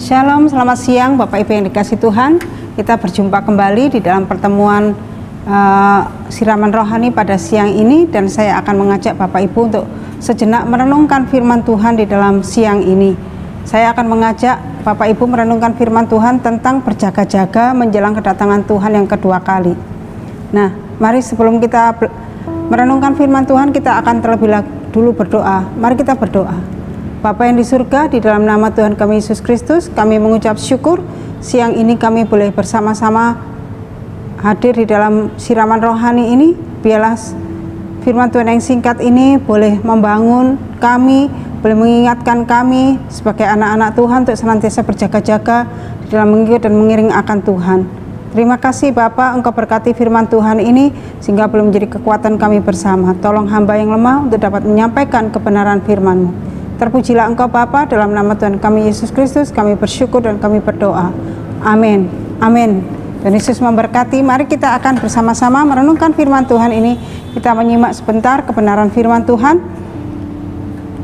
Shalom, selamat siang Bapak Ibu yang dikasihi Tuhan. Kita berjumpa kembali di dalam pertemuan siraman rohani pada siang ini, dan saya akan mengajak Bapak Ibu untuk sejenak merenungkan firman Tuhan di dalam siang ini. Saya akan mengajak Bapak Ibu merenungkan firman Tuhan tentang berjaga-jaga menjelang kedatangan Tuhan yang kedua kali. Nah, mari sebelum kita merenungkan firman Tuhan, kita akan terlebih dulu berdoa. Mari kita berdoa. Bapa yang di surga, di dalam nama Tuhan kami Yesus Kristus, kami mengucap syukur siang ini kami boleh bersama-sama hadir di dalam siraman rohani ini. Biarlah firman Tuhan yang singkat ini boleh membangun kami, boleh mengingatkan kami sebagai anak-anak Tuhan untuk senantiasa berjaga-jaga di dalam mengikut dan mengiring akan Tuhan. Terima kasih Bapa, Engkau berkati firman Tuhan ini sehingga boleh menjadi kekuatan kami bersama. Tolong hamba yang lemah untuk dapat menyampaikan kebenaran firman-Mu. Terpujilah Engkau Bapa, dalam nama Tuhan kami Yesus Kristus kami bersyukur dan kami berdoa. Amin. Amin. Dan Yesus memberkati. Mari kita akan bersama-sama merenungkan firman Tuhan ini. Kita menyimak sebentar kebenaran firman Tuhan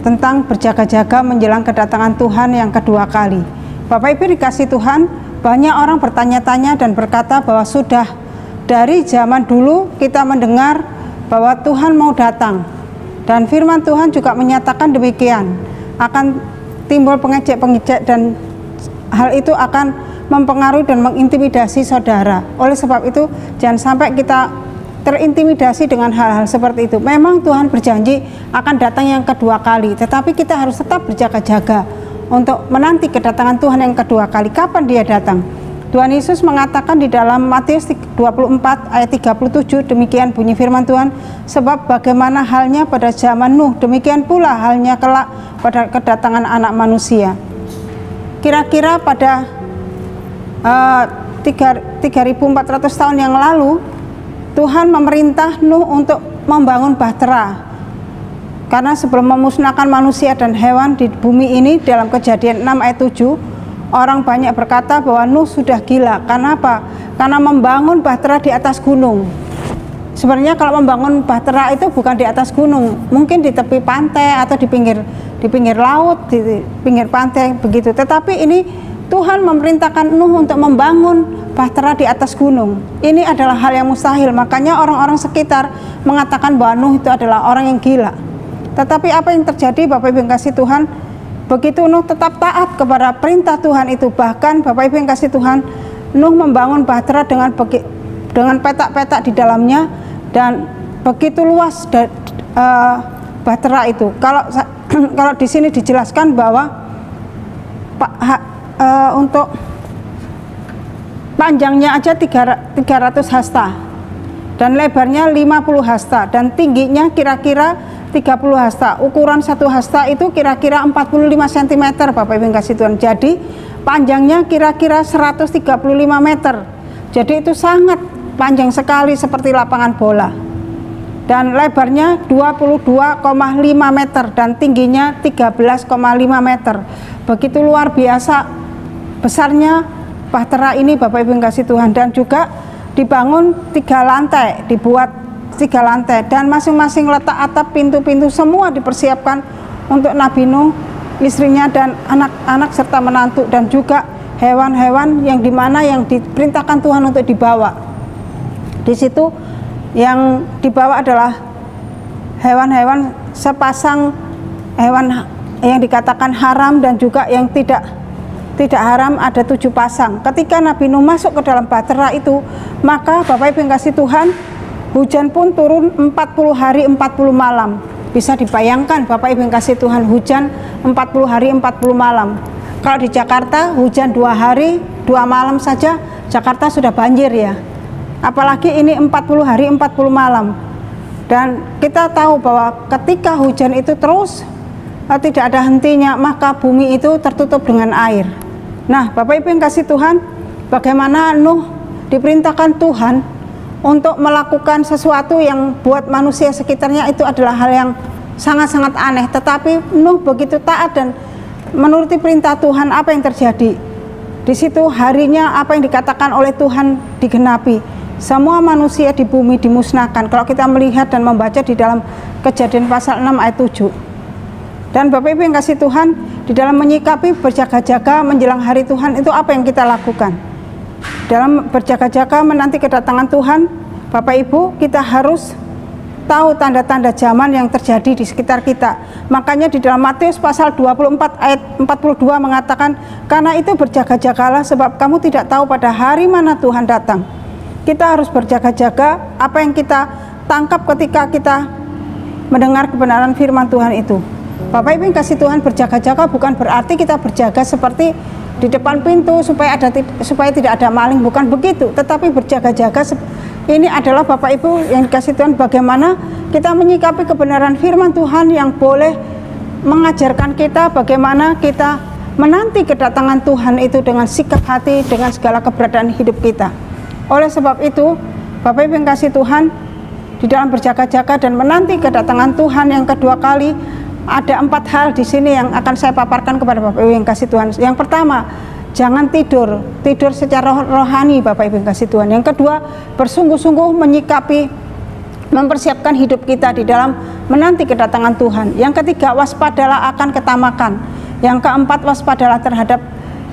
tentang berjaga-jaga menjelang kedatangan Tuhan yang kedua kali. Bapak Ibu dikasih Tuhan, banyak orang bertanya-tanya dan berkata bahwa sudah dari zaman dulu kita mendengar bahwa Tuhan mau datang. Dan firman Tuhan juga menyatakan demikian, akan timbul pengejek-pengejek dan hal itu akan mempengaruhi dan mengintimidasi saudara. Oleh sebab itu jangan sampai kita terintimidasi dengan hal-hal seperti itu. Memang Tuhan berjanji akan datang yang kedua kali, tetapi kita harus tetap berjaga-jaga untuk menanti kedatangan Tuhan yang kedua kali. Kapan dia datang? Tuhan Yesus mengatakan di dalam Matius 24 ayat 37, demikian bunyi firman Tuhan, sebab bagaimana halnya pada zaman Nuh, demikian pula halnya kelak pada kedatangan anak manusia. Kira-kira pada 3.400 tahun yang lalu, Tuhan memerintah Nuh untuk membangun bahtera. Karena sebelum memusnahkan manusia dan hewan di bumi ini, dalam Kejadian 6 ayat 7, orang banyak berkata bahwa Nuh sudah gila. Karena apa? Karena membangun bahtera di atas gunung. Sebenarnya kalau membangun bahtera itu bukan di atas gunung, mungkin di tepi pantai atau di pinggir laut, di pinggir pantai begitu. Tetapi ini Tuhan memerintahkan Nuh untuk membangun bahtera di atas gunung. Ini adalah hal yang mustahil. Makanya orang-orang sekitar mengatakan bahwa Nuh itu adalah orang yang gila. Tetapi apa yang terjadi Bapak Ibu yang kasih Tuhan? Begitu Nuh tetap taat kepada perintah Tuhan itu, bahkan Bapak Ibu yang kasih Tuhan, Nuh membangun bahtera dengan petak-petak di dalamnya, dan begitu luas bahtera itu. Kalau di sini dijelaskan bahwa untuk panjangnya aja 300 hasta dan lebarnya 50 hasta dan tingginya kira-kira 30 hasta. Ukuran satu hasta itu kira-kira 45 cm Bapak Ibu yang kasih Tuhan. Jadi panjangnya kira-kira 135 meter. Jadi itu sangat panjang sekali seperti lapangan bola. Dan lebarnya 22,5 meter dan tingginya 13,5 meter. Begitu luar biasa besarnya bahtera ini Bapak Ibu yang kasih Tuhan. Dan juga dibangun 3 lantai, dibuat 3 lantai, dan masing-masing letak atap, pintu-pintu semua dipersiapkan untuk Nabi Nuh, istrinya dan anak-anak serta menantu, dan juga hewan-hewan yang dimana yang diperintahkan Tuhan untuk dibawa. Di situ yang dibawa adalah hewan-hewan, sepasang hewan yang dikatakan haram dan juga yang tidak haram ada 7 pasang. Ketika Nabi Nuh masuk ke dalam bahtera itu, maka Bapak Ibu yang kasih Tuhan, hujan pun turun 40 hari 40 malam. Bisa dibayangkan Bapak Ibu yang kasih Tuhan, hujan 40 hari 40 malam. Kalau di Jakarta hujan 2 hari 2 malam saja Jakarta sudah banjir ya. Apalagi ini 40 hari 40 malam. Dan kita tahu bahwa ketika hujan itu terus tidak ada hentinya, maka bumi itu tertutup dengan air. Nah Bapak Ibu yang kasih Tuhan, bagaimana Nuh diperintahkan Tuhan untuk melakukan sesuatu yang buat manusia sekitarnya itu adalah hal yang sangat-sangat aneh. Tetapi Nuh begitu taat dan menuruti perintah Tuhan. Apa yang terjadi? Di situ harinya apa yang dikatakan oleh Tuhan digenapi. Semua manusia di bumi dimusnahkan. Kalau kita melihat dan membaca di dalam Kejadian pasal 6 ayat 7. Dan Bapak Ibu yang kasih Tuhan, di dalam menyikapi berjaga-jaga menjelang hari Tuhan itu apa yang kita lakukan? Dalam berjaga-jaga menanti kedatangan Tuhan, Bapak Ibu, kita harus tahu tanda-tanda zaman yang terjadi di sekitar kita. Makanya di dalam Matius pasal 24 ayat 42 mengatakan, karena itu berjaga-jagalah sebab kamu tidak tahu pada hari mana Tuhan datang. Kita harus berjaga-jaga apa yang kita tangkap ketika kita mendengar kebenaran firman Tuhan itu. Bapak Ibu yang kasih Tuhan, berjaga-jaga bukan berarti kita berjaga seperti di depan pintu supaya tidak ada maling, bukan begitu. Tetapi berjaga-jaga ini adalah Bapak Ibu yang dikasih Tuhan, bagaimana kita menyikapi kebenaran firman Tuhan yang boleh mengajarkan kita bagaimana kita menanti kedatangan Tuhan itu dengan sikap hati, dengan segala keberadaan hidup kita. Oleh sebab itu, Bapak Ibu yang kasih Tuhan, di dalam berjaga-jaga dan menanti kedatangan Tuhan yang kedua kali, ada 4 hal di sini yang akan saya paparkan kepada Bapak Ibu yang kasih Tuhan. Yang pertama, jangan tidur secara rohani, Bapak Ibu yang kasih Tuhan. Yang kedua, bersungguh-sungguh menyikapi, mempersiapkan hidup kita di dalam menanti kedatangan Tuhan. Yang ketiga, waspadalah akan ketamakan. Yang keempat, waspadalah terhadap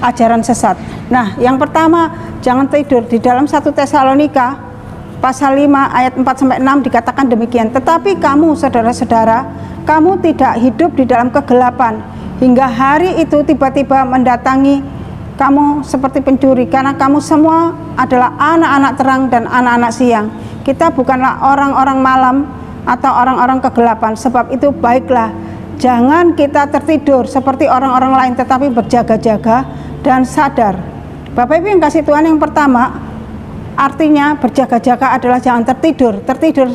ajaran sesat. Nah, yang pertama, jangan tidur. Di dalam 1 Tesalonika pasal 5 ayat 4-6 dikatakan demikian, tetapi kamu saudara-saudara, kamu tidak hidup di dalam kegelapan hingga hari itu tiba-tiba mendatangi kamu seperti pencuri, karena kamu semua adalah anak-anak terang dan anak-anak siang. Kita bukanlah orang-orang malam atau orang-orang kegelapan. Sebab itu baiklah, jangan kita tertidur seperti orang-orang lain, tetapi berjaga-jaga dan sadar. Bapak Ibu yang kasih Tuhan, yang pertama artinya berjaga-jaga adalah jangan tertidur. Tertidur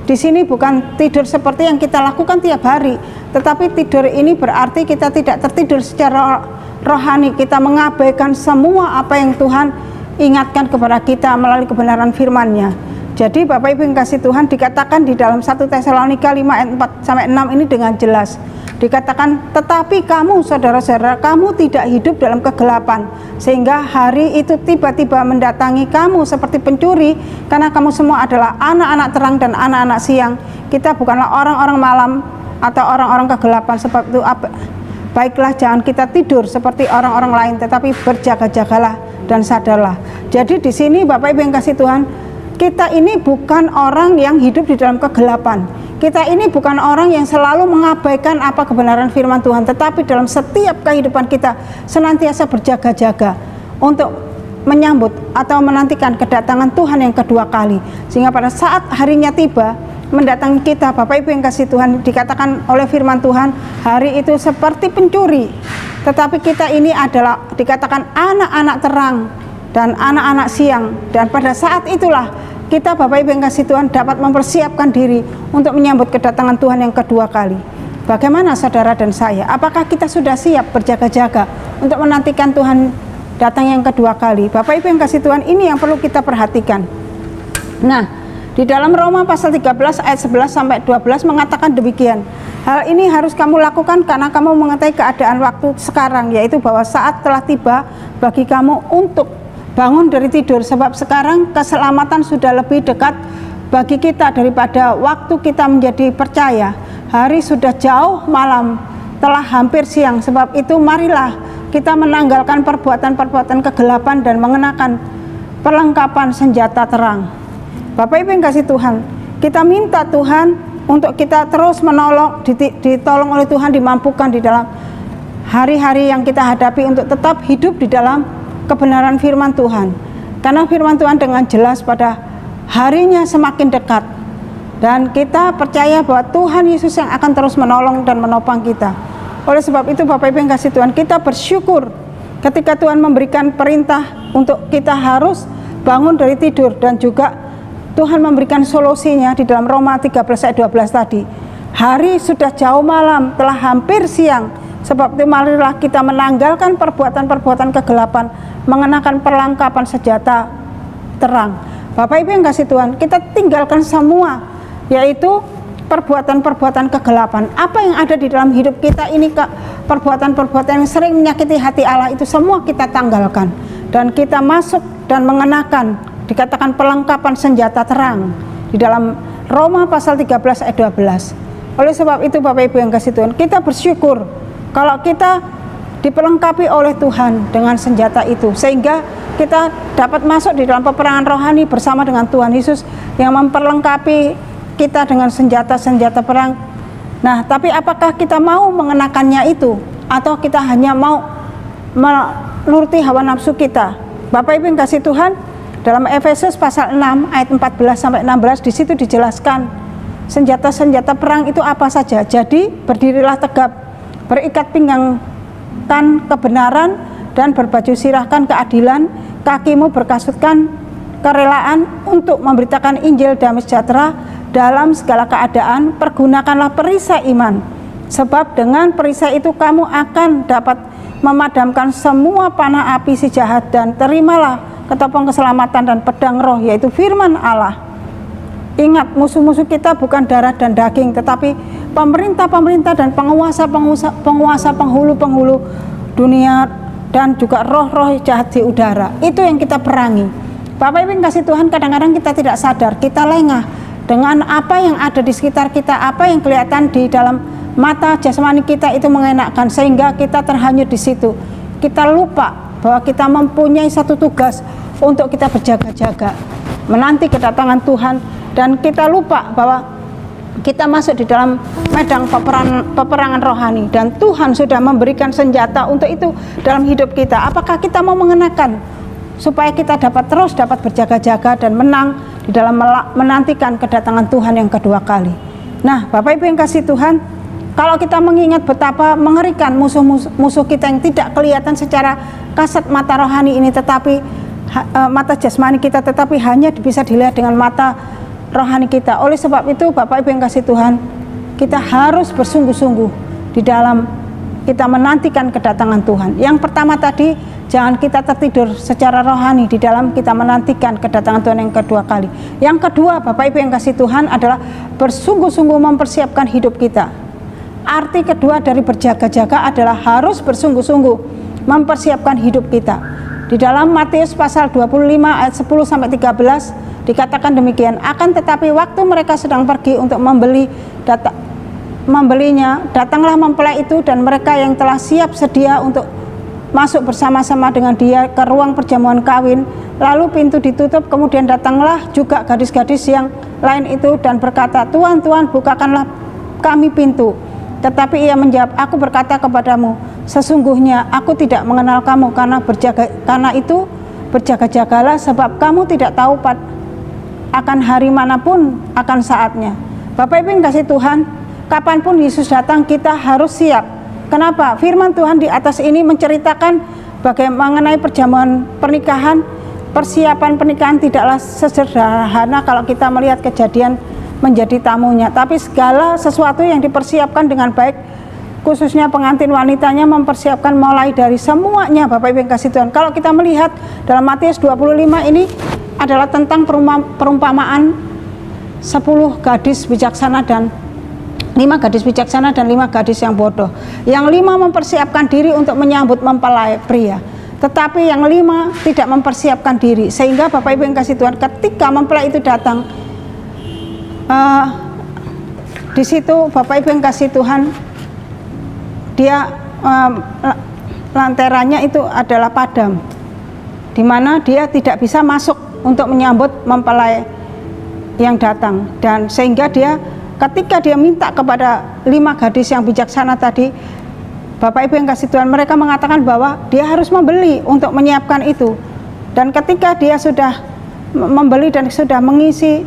di sini bukan tidur seperti yang kita lakukan tiap hari, tetapi tidur ini berarti kita tidak tertidur secara rohani. Kita mengabaikan semua apa yang Tuhan ingatkan kepada kita melalui kebenaran firman-Nya. Jadi Bapak Ibu yang kasih Tuhan, dikatakan di dalam 1 Tesalonika 5 ayat 4-6 ini dengan jelas. Dikatakan, tetapi kamu saudara-saudara, kamu tidak hidup dalam kegelapan sehingga hari itu tiba-tiba mendatangi kamu seperti pencuri, karena kamu semua adalah anak-anak terang dan anak-anak siang. Kita bukanlah orang-orang malam atau orang-orang kegelapan. Sebab itu baiklah, jangan kita tidur seperti orang-orang lain, tetapi berjaga-jagalah dan sadarlah. Jadi di sini Bapak Ibu yang kasih Tuhan, kita ini bukan orang yang hidup di dalam kegelapan. Kita ini bukan orang yang selalu mengabaikan apa kebenaran firman Tuhan, tetapi dalam setiap kehidupan kita senantiasa berjaga-jaga untuk menyambut atau menantikan kedatangan Tuhan yang kedua kali. Sehingga pada saat harinya tiba mendatangi kita, Bapak Ibu yang kasih Tuhan, dikatakan oleh firman Tuhan, hari itu seperti pencuri, tetapi kita ini adalah dikatakan anak-anak terang dan anak-anak siang. Dan pada saat itulah kita, Bapak Ibu yang kasih Tuhan, dapat mempersiapkan diri untuk menyambut kedatangan Tuhan yang kedua kali. Bagaimana saudara dan saya? Apakah kita sudah siap berjaga-jaga untuk menantikan Tuhan datang yang kedua kali? Bapak Ibu yang kasih Tuhan, ini yang perlu kita perhatikan. Nah, di dalam Roma pasal 13 ayat 11-12 mengatakan demikian. Hal ini harus kamu lakukan karena kamu mengetahui keadaan waktu sekarang, yaitu bahwa saat telah tiba bagi kamu untuk bangun dari tidur, sebab sekarang keselamatan sudah lebih dekat bagi kita daripada waktu kita menjadi percaya. Hari sudah jauh malam, telah hampir siang. Sebab itu marilah kita menanggalkan perbuatan-perbuatan kegelapan dan mengenakan perlengkapan senjata terang. Bapak Ibu yang kasih Tuhan, kita minta Tuhan untuk kita terus menolong, ditolong oleh Tuhan, dimampukan di dalam hari-hari yang kita hadapi untuk tetap hidup di dalam kebenaran firman Tuhan. Karena firman Tuhan dengan jelas pada harinya semakin dekat, dan kita percaya bahwa Tuhan Yesus yang akan terus menolong dan menopang kita. Oleh sebab itu Bapak Ibu yang kasih Tuhan, kita bersyukur ketika Tuhan memberikan perintah untuk kita harus bangun dari tidur, dan juga Tuhan memberikan solusinya di dalam Roma 13 ayat 12 tadi. Hari sudah jauh malam, telah hampir siang. Sebab itu marilah kita menanggalkan perbuatan-perbuatan kegelapan, mengenakan perlengkapan senjata terang. Bapak Ibu yang kasih Tuhan, kita tinggalkan semua, yaitu perbuatan-perbuatan kegelapan. Apa yang ada di dalam hidup kita ini, perbuatan-perbuatan yang sering menyakiti hati Allah, itu semua kita tanggalkan. Dan kita masuk dan mengenakan, dikatakan perlengkapan senjata terang di dalam Roma pasal 13 ayat 12. Oleh sebab itu Bapak Ibu yang kasih Tuhan, kita bersyukur kalau kita diperlengkapi oleh Tuhan dengan senjata itu, sehingga kita dapat masuk di dalam peperangan rohani bersama dengan Tuhan Yesus yang memperlengkapi kita dengan senjata-senjata perang. Nah, tapi apakah kita mau mengenakannya itu, atau kita hanya mau menuruti hawa nafsu kita? Bapak Ibu yang kasih Tuhan, dalam Efesus pasal 6 ayat 14 sampai 16 di situ dijelaskan senjata-senjata perang itu apa saja. Jadi berdirilah tegap, berikat pinggangkan kebenaran dan berbaju sirahkan keadilan, kakimu berkasutkan kerelaan untuk memberitakan Injil damai sejahtera dalam segala keadaan. Pergunakanlah perisai iman, sebab dengan perisai itu kamu akan dapat memadamkan semua panah api si jahat, dan terimalah ketopong keselamatan dan pedang roh, yaitu firman Allah. Ingat, musuh-musuh kita bukan darah dan daging, tetapi pemerintah-pemerintah dan penguasa penghulu-penghulu dunia, dan juga roh-roh jahat di udara. Itu yang kita perangi. Bapak Ibu yang kasih Tuhan, kadang-kadang kita tidak sadar, kita lengah dengan apa yang ada di sekitar kita, apa yang kelihatan di dalam mata jasmani kita itu mengenakan, sehingga kita terhanyut di situ. Kita lupa bahwa kita mempunyai satu tugas untuk kita berjaga-jaga, menanti kedatangan Tuhan, dan kita lupa bahwa kita masuk di dalam medan peperangan rohani, dan Tuhan sudah memberikan senjata untuk itu dalam hidup kita. Apakah kita mau mengenakan supaya kita dapat terus dapat berjaga-jaga dan menang di dalam menantikan kedatangan Tuhan yang kedua kali? Nah, Bapak Ibu yang kasih Tuhan, kalau kita mengingat betapa mengerikan musuh kita yang tidak kelihatan secara kasat mata rohani ini, tetapi mata jasmani kita, tetapi hanya bisa dilihat dengan mata rohani kita. Oleh sebab itu, Bapak Ibu yang kasih Tuhan, kita harus bersungguh-sungguh di dalam kita menantikan kedatangan Tuhan. Yang pertama tadi, jangan kita tertidur secara rohani di dalam kita menantikan kedatangan Tuhan yang kedua kali. Yang kedua, Bapak Ibu yang kasih Tuhan, adalah bersungguh-sungguh mempersiapkan hidup kita. Arti kedua dari berjaga-jaga adalah harus bersungguh-sungguh mempersiapkan hidup kita. Di dalam Matius pasal 25 ayat 10 sampai 13 dikatakan demikian, akan tetapi waktu mereka sedang pergi untuk membelinya, datanglah mempelai itu, dan mereka yang telah siap sedia untuk masuk bersama-sama dengan dia ke ruang perjamuan kawin. Lalu pintu ditutup, kemudian datanglah juga gadis-gadis yang lain itu dan berkata, Tuhan, Tuhan, bukakanlah kami pintu. Tetapi ia menjawab, aku berkata kepadamu, sesungguhnya aku tidak mengenal kamu. Karena itu berjaga-jagalah, sebab kamu tidak tahu akan hari manapun akan saatnya. Bapak Ibu yang kasih Tuhan, kapanpun Yesus datang kita harus siap. Kenapa? Firman Tuhan di atas ini menceritakan bagaimana mengenai perjamuan pernikahan. Persiapan pernikahan tidaklah sesederhana kalau kita melihat kejadian menjadi tamunya, tapi segala sesuatu yang dipersiapkan dengan baik, khususnya pengantin wanitanya mempersiapkan mulai dari semuanya. Bapak Ibu yang kasih Tuhan, kalau kita melihat dalam Matius 25 ini adalah tentang perumpamaan 10 gadis bijaksana dan 5 gadis bijaksana dan 5 gadis yang bodoh. Yang 5 mempersiapkan diri untuk menyambut mempelai pria, tetapi yang 5 tidak mempersiapkan diri, sehingga Bapak Ibu yang kasih Tuhan, ketika mempelai itu datang, di situ Bapak Ibu yang kasih Tuhan, dia lantarannya itu adalah padam, di mana dia tidak bisa masuk untuk menyambut mempelai yang datang, dan sehingga dia ketika dia minta kepada 5 gadis yang bijaksana tadi, Bapak Ibu yang kasih Tuhan, mereka mengatakan bahwa dia harus membeli untuk menyiapkan itu. Dan ketika dia sudah membeli dan sudah mengisi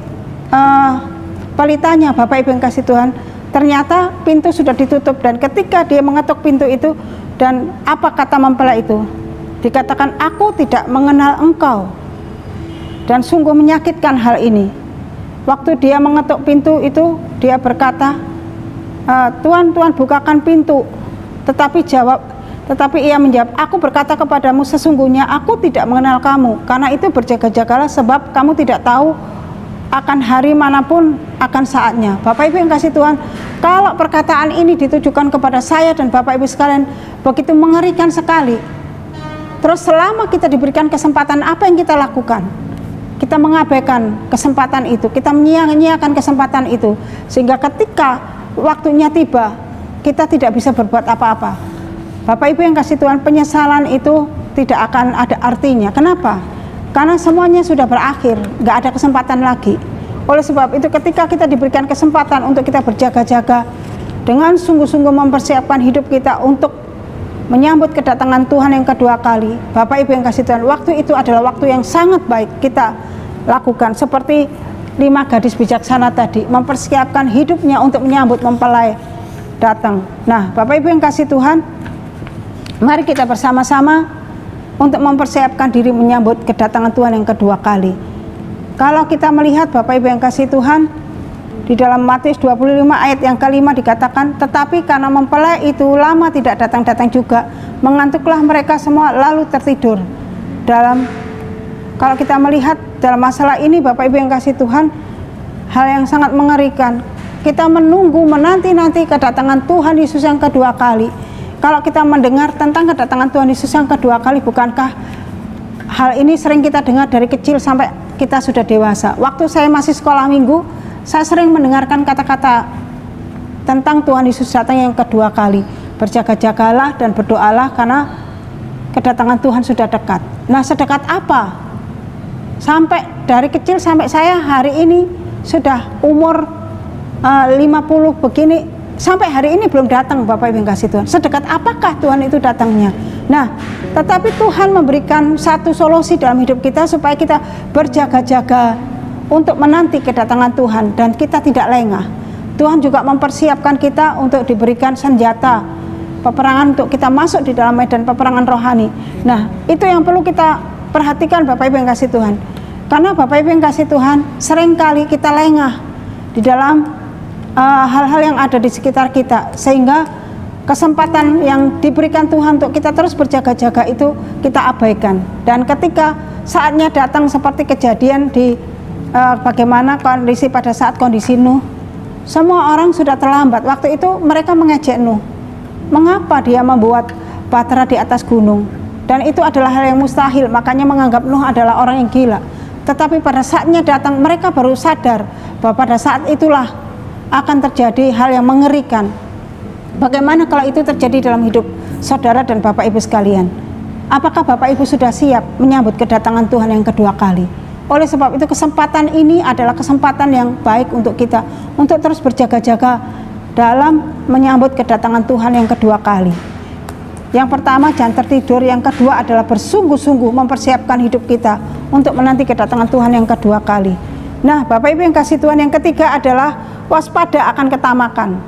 pelitanya, Bapak Ibu yang kasih Tuhan, ternyata pintu sudah ditutup. Dan ketika dia mengetuk pintu itu, dan apa kata mempelai itu? Dikatakan, aku tidak mengenal engkau. Dan sungguh menyakitkan hal ini. Waktu dia mengetuk pintu itu, dia berkata, Tuhan, Tuhan, bukakan pintu. Tetapi ia menjawab, aku berkata kepadamu, sesungguhnya aku tidak mengenal kamu. Karena itu berjaga-jagalah, sebab kamu tidak tahu akan hari manapun akan saatnya. Bapak Ibu yang kasih Tuhan, kalau perkataan ini ditujukan kepada saya dan Bapak Ibu sekalian, begitu mengerikan sekali. Terus selama kita diberikan kesempatan, apa yang kita lakukan? Kita mengabaikan kesempatan itu, kita menyia-nyiakan kesempatan itu, sehingga ketika waktunya tiba, kita tidak bisa berbuat apa-apa. Bapak Ibu yang kasih Tuhan, penyesalan itu tidak akan ada artinya. Kenapa? Karena semuanya sudah berakhir, nggak ada kesempatan lagi. Oleh sebab itu ketika kita diberikan kesempatan untuk kita berjaga-jaga dengan sungguh-sungguh mempersiapkan hidup kita untuk menyambut kedatangan Tuhan yang kedua kali, Bapak Ibu yang kasih Tuhan, waktu itu adalah waktu yang sangat baik kita lakukan. Seperti 5 gadis bijaksana tadi, mempersiapkan hidupnya untuk menyambut mempelai datang. Nah, Bapak Ibu yang kasih Tuhan, mari kita bersama-sama untuk mempersiapkan diri menyambut kedatangan Tuhan yang kedua kali. Kalau kita melihat Bapak Ibu yang kasih Tuhan, di dalam Matius 25 ayat yang kelima dikatakan, tetapi karena mempelai itu lama tidak datang-datang juga, mengantuklah mereka semua lalu tertidur. Kalau kita melihat dalam masalah ini Bapak Ibu yang kasih Tuhan, hal yang sangat mengerikan. Kita menunggu, menanti-nanti kedatangan Tuhan Yesus yang kedua kali. Kalau kita mendengar tentang kedatangan Tuhan Yesus yang kedua kali, bukankah hal ini sering kita dengar dari kecil sampai kita sudah dewasa? Waktu saya masih sekolah minggu, saya sering mendengarkan kata-kata tentang Tuhan Yesus datang yang kedua kali. Berjaga-jagalah dan berdoalah karena kedatangan Tuhan sudah dekat. Nah, sedekat apa? Sampai dari kecil sampai saya hari ini sudah umur 50 begini, sampai hari ini belum datang Bapak Ibu yang kasih Tuhan. Sedekat apakah Tuhan itu datangnya? Nah, tetapi Tuhan memberikan satu solusi dalam hidup kita supaya kita berjaga-jaga untuk menanti kedatangan Tuhan dan kita tidak lengah. Tuhan juga mempersiapkan kita untuk diberikan senjata peperangan untuk kita masuk di dalam medan peperangan rohani. Nah, itu yang perlu kita perhatikan Bapak Ibu yang kasih Tuhan. Karena Bapak Ibu yang kasih Tuhan, seringkali kita lengah di dalam hal-hal yang ada di sekitar kita, sehingga kesempatan yang diberikan Tuhan untuk kita terus berjaga-jaga itu kita abaikan. Dan ketika saatnya datang seperti kejadian di bagaimana kondisi pada saat kondisi Nuh, semua orang sudah terlambat. Waktu itu mereka mengejek Nuh, mengapa dia membuat bahtera di atas gunung, dan itu adalah hal yang mustahil. Makanya menganggap Nuh adalah orang yang gila. Tetapi pada saatnya datang, mereka baru sadar bahwa pada saat itulah akan terjadi hal yang mengerikan. Bagaimana kalau itu terjadi dalam hidup saudara dan Bapak Ibu sekalian? Apakah Bapak Ibu sudah siap menyambut kedatangan Tuhan yang kedua kali? Oleh sebab itu kesempatan ini adalah kesempatan yang baik untuk kita untuk terus berjaga-jaga dalam menyambut kedatangan Tuhan yang kedua kali. Yang pertama, jangan tertidur. Yang kedua adalah bersungguh-sungguh mempersiapkan hidup kita untuk menanti kedatangan Tuhan yang kedua kali. Nah, Bapak Ibu yang kasih Tuhan, yang ketiga adalah waspada akan ketamakan.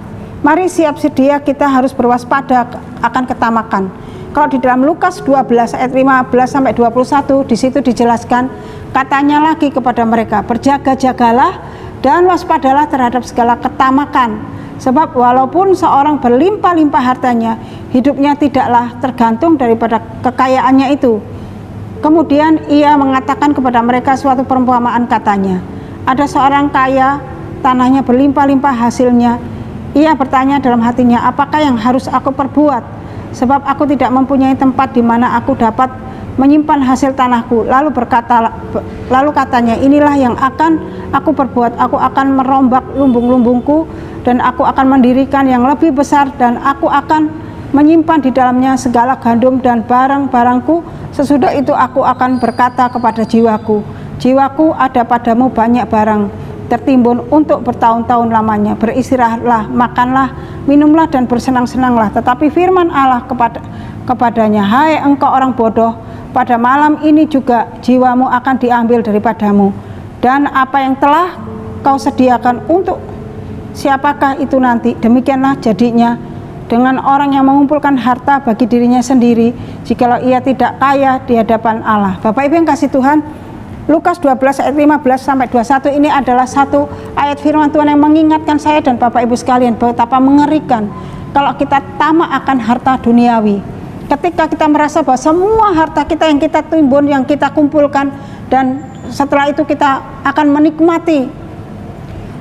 Mari siap sedia kita harus berwaspada akan ketamakan. Kalau di dalam Lukas 12 ayat 15 sampai 21 di situ dijelaskan, katanya lagi kepada mereka, berjaga-jagalah dan waspadalah terhadap segala ketamakan. Sebab walaupun seorang berlimpah-limpah hartanya, hidupnya tidaklah tergantung daripada kekayaannya itu. Kemudian ia mengatakan kepada mereka suatu perumpamaan, katanya, ada seorang kaya, tanahnya berlimpah-limpah hasilnya. Ia bertanya dalam hatinya, apakah yang harus aku perbuat? Sebab aku tidak mempunyai tempat di mana aku dapat menyimpan hasil tanahku. Lalu katanya, inilah yang akan aku perbuat. Aku akan merombak lumbung-lumbungku dan aku akan mendirikan yang lebih besar, dan aku akan menyimpan di dalamnya segala gandum dan barang-barangku. Sesudah itu aku akan berkata kepada jiwaku, jiwaku, ada padamu banyak barang tertimbun untuk bertahun-tahun lamanya. Beristirahatlah, makanlah, minumlah dan bersenang-senanglah. Tetapi firman Allah kepadanya, hai engkau orang bodoh, pada malam ini juga jiwamu akan diambil daripadamu, dan apa yang telah kau sediakan untuk siapakah itu nanti? Demikianlah jadinya dengan orang yang mengumpulkan harta bagi dirinya sendiri, jikalau ia tidak kaya di hadapan Allah. Bapak Ibu yang kasih Tuhan, Lukas 12 ayat 15 sampai 21 ini adalah satu ayat firman Tuhan yang mengingatkan saya dan Bapak Ibu sekalian betapa mengerikan kalau kita tamak akan harta duniawi. Ketika kita merasa bahwa semua harta kita yang kita timbun, yang kita kumpulkan, dan setelah itu kita akan menikmati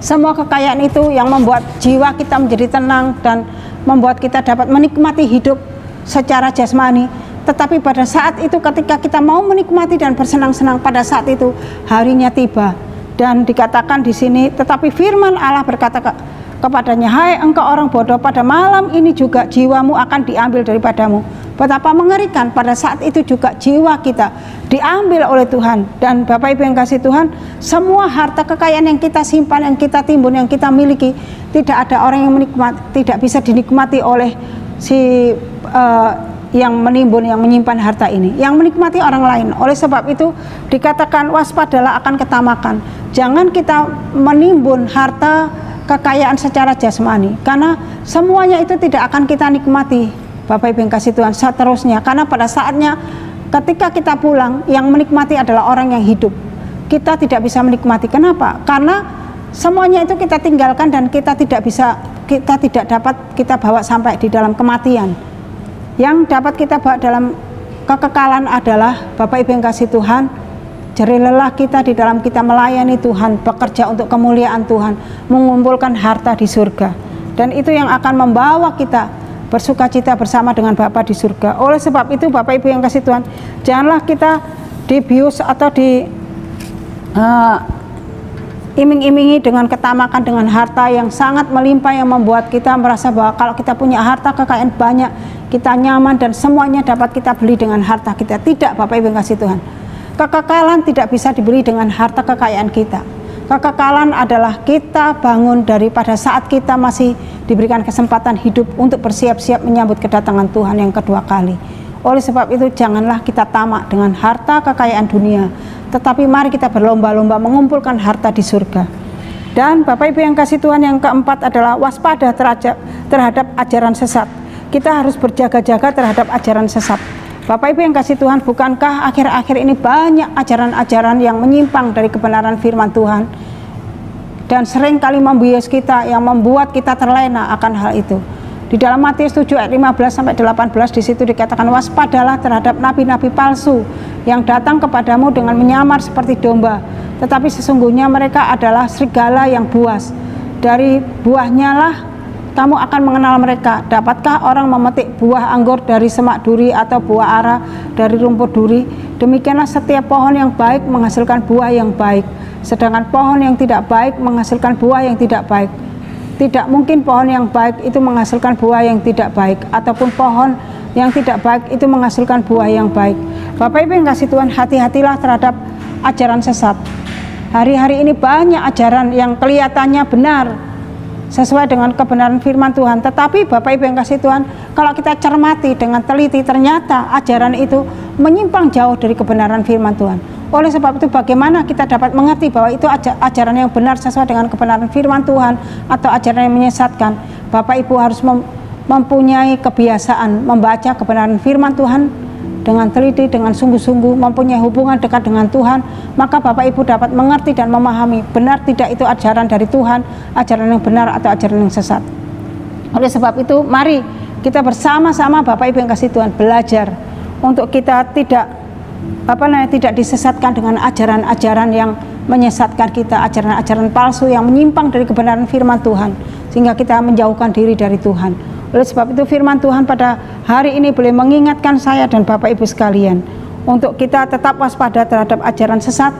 semua kekayaan itu yang membuat jiwa kita menjadi tenang dan membuat kita dapat menikmati hidup secara jasmani. Tetapi pada saat itu ketika kita mau menikmati dan bersenang-senang, pada saat itu harinya tiba. Dan dikatakan di sini, tetapi firman Allah berkata kepadanya, hai engkau orang bodoh, pada malam ini juga jiwamu akan diambil daripadamu. Betapa mengerikan, pada saat itu juga jiwa kita diambil oleh Tuhan. Dan Bapak Ibu yang kasih Tuhan, semua harta kekayaan yang kita simpan, yang kita timbun, yang kita miliki, tidak ada orang yang menikmati, tidak bisa dinikmati oleh si yang menimbun, yang menyimpan harta ini, yang menikmati orang lain. Oleh sebab itu dikatakan waspadalah akan ketamakan. Jangan kita menimbun harta kekayaan secara jasmani, karena semuanya itu tidak akan kita nikmati, Bapak Ibu yang kasih Tuhan, seterusnya. Karena pada saatnya ketika kita pulang, yang menikmati adalah orang yang hidup. Kita tidak bisa menikmati. Kenapa? Karena semuanya itu kita tinggalkan dan kita tidak dapat kita bawa sampai di dalam kematian. Yang dapat kita bawa dalam kekekalan adalah, Bapak Ibu yang kasih Tuhan, jerih lelah kita di dalam kita melayani Tuhan, bekerja untuk kemuliaan Tuhan, mengumpulkan harta di surga. Dan itu yang akan membawa kita bersukacita bersama dengan Bapa di surga. Oleh sebab itu Bapak Ibu yang kasih Tuhan, janganlah kita dibius atau iming-imingi dengan ketamakan, dengan harta yang sangat melimpah, yang membuat kita merasa bahwa kalau kita punya harta kekayaan banyak, kita nyaman dan semuanya dapat kita beli dengan harta kita. Tidak, Bapak Ibu yang kasih Tuhan. Kekekalan tidak bisa dibeli dengan harta kekayaan kita. Kekekalan adalah kita bangun daripada saat kita masih diberikan kesempatan hidup untuk bersiap-siap menyambut kedatangan Tuhan yang kedua kali. Oleh sebab itu janganlah kita tamak dengan harta kekayaan dunia, tetapi mari kita berlomba-lomba mengumpulkan harta di surga. Dan Bapak Ibu yang kasih Tuhan, yang keempat adalah waspada terhadap ajaran sesat. Kita harus berjaga-jaga terhadap ajaran sesat. Bapak Ibu yang kasih Tuhan, bukankah akhir-akhir ini banyak ajaran-ajaran yang menyimpang dari kebenaran firman Tuhan dan sering kali membius kita, yang membuat kita terlena akan hal itu. Di dalam Matius 7 ayat 15-18 di situ dikatakan, waspadalah terhadap nabi-nabi palsu yang datang kepadamu dengan menyamar seperti domba, tetapi sesungguhnya mereka adalah serigala yang buas. Dari buahnya lah kamu akan mengenal mereka. Dapatkah orang memetik buah anggur dari semak duri atau buah ara dari rumput duri? Demikianlah setiap pohon yang baik menghasilkan buah yang baik, sedangkan pohon yang tidak baik menghasilkan buah yang tidak baik. Tidak mungkin pohon yang baik itu menghasilkan buah yang tidak baik, ataupun pohon yang tidak baik itu menghasilkan buah yang baik. Bapak Ibu yang kasih Tuhan, hati-hatilah terhadap ajaran sesat. Hari-hari ini banyak ajaran yang kelihatannya benar, sesuai dengan kebenaran firman Tuhan, tetapi Bapak Ibu yang kasih Tuhan, kalau kita cermati dengan teliti, ternyata ajaran itu menyimpang jauh dari kebenaran firman Tuhan. Oleh sebab itu bagaimana kita dapat mengerti bahwa itu ajaran yang benar sesuai dengan kebenaran firman Tuhan atau ajaran yang menyesatkan? Bapak Ibu harus mempunyai kebiasaan membaca kebenaran firman Tuhan dengan teliti, dengan sungguh-sungguh, mempunyai hubungan dekat dengan Tuhan, maka Bapak Ibu dapat mengerti dan memahami benar tidak itu ajaran dari Tuhan, ajaran yang benar atau ajaran yang sesat. Oleh sebab itu mari kita bersama-sama Bapak Ibu yang kasih Tuhan belajar untuk kita tidak disesatkan dengan ajaran-ajaran yang menyesatkan kita, ajaran-ajaran palsu yang menyimpang dari kebenaran firman Tuhan, sehingga kita menjauhkan diri dari Tuhan. Oleh sebab itu firman Tuhan pada hari ini boleh mengingatkan saya dan Bapak Ibu sekalian untuk kita tetap waspada terhadap ajaran sesat,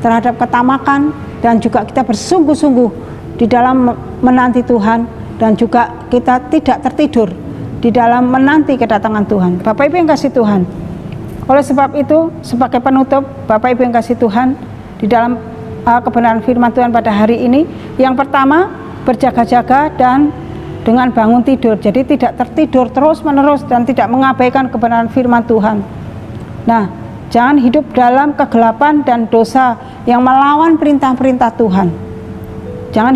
terhadap ketamakan, dan juga kita bersungguh-sungguh di dalam menanti Tuhan, dan juga kita tidak tertidur di dalam menanti kedatangan Tuhan. Bapak Ibu yang kasih Tuhan, oleh sebab itu sebagai penutup, Bapak Ibu yang kasih Tuhan, di dalam kebenaran firman Tuhan pada hari ini, yang pertama berjaga-jaga dan dengan bangun tidur, jadi tidak tertidur terus-menerus dan tidak mengabaikan kebenaran firman Tuhan. Nah, jangan hidup dalam kegelapan dan dosa yang melawan perintah-perintah Tuhan. Jangan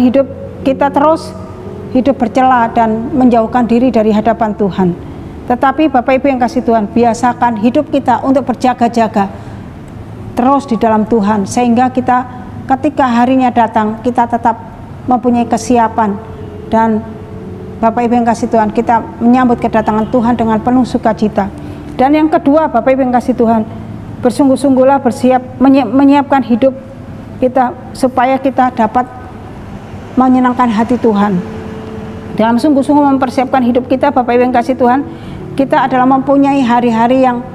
kita terus hidup bercela dan menjauhkan diri dari hadapan Tuhan. Tetapi Bapak Ibu yang kasih Tuhan, biasakan hidup kita untuk berjaga-jaga terus di dalam Tuhan, sehingga kita ketika harinya datang, kita tetap mempunyai kesiapan. Dan Bapak Ibu yang kasih Tuhan, kita menyambut kedatangan Tuhan dengan penuh sukacita. Dan yang kedua, Bapak Ibu yang kasih Tuhan, bersungguh-sungguhlah menyiapkan hidup kita supaya kita dapat menyenangkan hati Tuhan. Dalam sungguh-sungguh mempersiapkan hidup kita, Bapak Ibu yang kasih Tuhan, kita adalah mempunyai hari-hari yang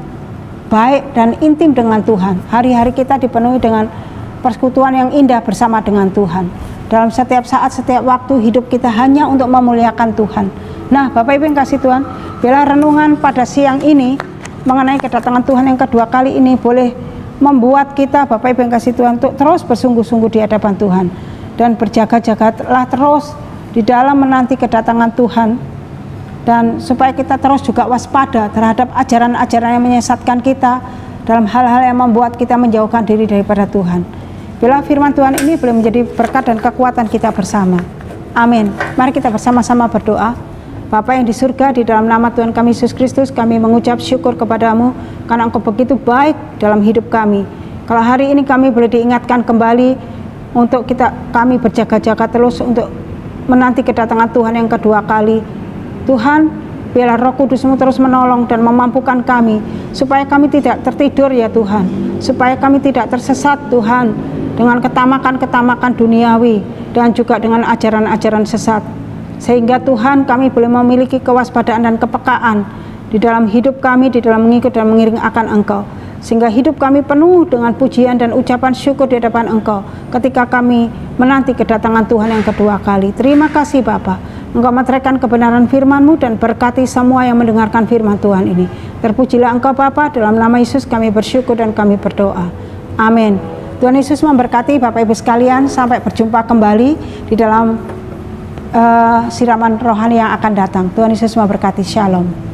baik dan intim dengan Tuhan. Hari-hari kita dipenuhi dengan persekutuan yang indah bersama dengan Tuhan. dalam setiap saat, setiap waktu hidup kita hanya untuk memuliakan Tuhan. Nah, Bapak Ibu yang kasih Tuhan, bila renungan pada siang ini mengenai kedatangan Tuhan yang kedua kali ini boleh membuat kita, Bapak Ibu yang kasih Tuhan, untuk terus bersungguh-sungguh di hadapan Tuhan dan berjaga-jagalah terus di dalam menanti kedatangan Tuhan, dan supaya kita terus juga waspada terhadap ajaran-ajaran yang menyesatkan kita dalam hal-hal yang membuat kita menjauhkan diri daripada Tuhan. Bila firman Tuhan ini boleh menjadi berkat dan kekuatan kita bersama. Amin. Mari kita bersama-sama berdoa. Bapa yang di surga, di dalam nama Tuhan kami Yesus Kristus, kami mengucap syukur kepadamu karena Engkau begitu baik dalam hidup kami. Kalau hari ini kami boleh diingatkan kembali untuk kami berjaga-jaga terus untuk menanti kedatangan Tuhan yang kedua kali. Tuhan, biarlah Roh Kudus-Mu terus menolong dan memampukan kami supaya kami tidak tertidur ya Tuhan, supaya kami tidak tersesat Tuhan dengan ketamakan-ketamakan duniawi dan juga dengan ajaran-ajaran sesat. Sehingga Tuhan, kami boleh memiliki kewaspadaan dan kepekaan di dalam hidup kami, di dalam mengikut dan mengiring akan Engkau, sehingga hidup kami penuh dengan pujian dan ucapan syukur di hadapan Engkau ketika kami menanti kedatangan Tuhan yang kedua kali. Terima kasih Bapa, Engkau meteraikan kebenaran firman-Mu dan berkati semua yang mendengarkan firman Tuhan ini. Terpujilah Engkau Bapa, dalam nama Yesus kami bersyukur dan kami berdoa. Amin. Tuhan Yesus memberkati Bapak Ibu sekalian. Sampai berjumpa kembali di dalam siraman rohani yang akan datang. Tuhan Yesus memberkati. Shalom.